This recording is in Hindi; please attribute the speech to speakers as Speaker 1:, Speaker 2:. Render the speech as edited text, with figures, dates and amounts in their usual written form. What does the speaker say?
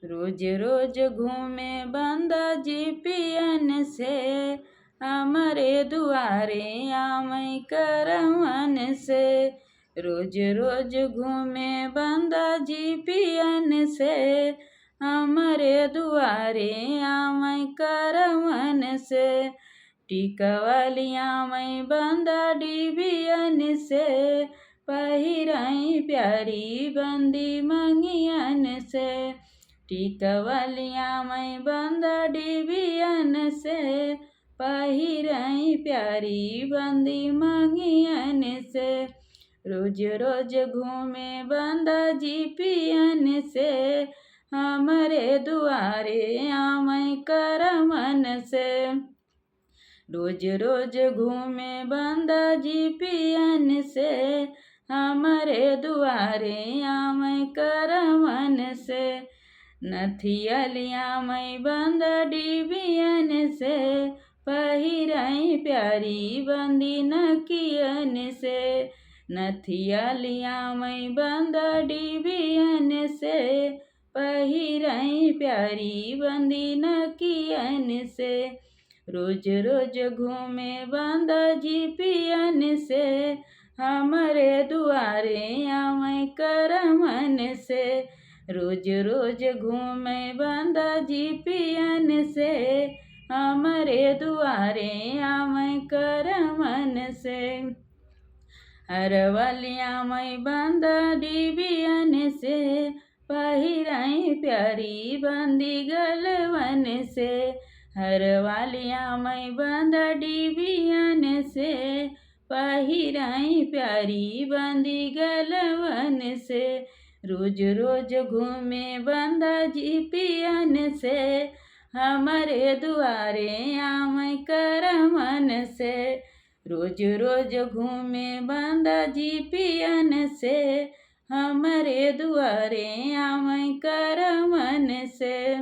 Speaker 1: रोज रोज घूमे बंदा जी पियन से, हमारे दुआरे आमय करवन से। रोज रोज घूमे बंदा जी पियन से, हमारे दुआरे आमय करवन से। टिकवलिया में बंदा डिबियन से, पहिराई प्यारी बंदी मंगियन से। टिकवलिया में बंदा डिबियन से, पहिराई प्यारी बंदी मंगियन से। रोज रोज घूमे बंदा जी पियन से, हमारे दुआरे आमय करवन से। रोज रोज घूमे बंदा जी पियन से, हमारे दुआरे आमय करवन से। नथियलिया में बंदा डिबियन से, पहिराई प्यारी बंदी नकियन से। नथियलिया में बंदा डिबियन से, पहिराई प्यारी बंदी नकियन से। रोज रोज घूमे बंदा जी पियन से, हमारे दुआरे आमय करवन से। रोज रोज घूमे बंदा जी पियन से, हमारे दुआरे आमय करवन से। अरवलिया में बंदा डिबियन से, पहिराई प्यारी बंदी गलवन से। हरवालिया में बंदा डिबियन से, पहिराई प्यारी बंदी गलवन से। रोज रोज घूमे बंदा जी पियन से, हमारे दुआरे आमय करवन से। रोज रोज घूमे बंदा जी पियन से, हमारे दुआरे आमय करवन से।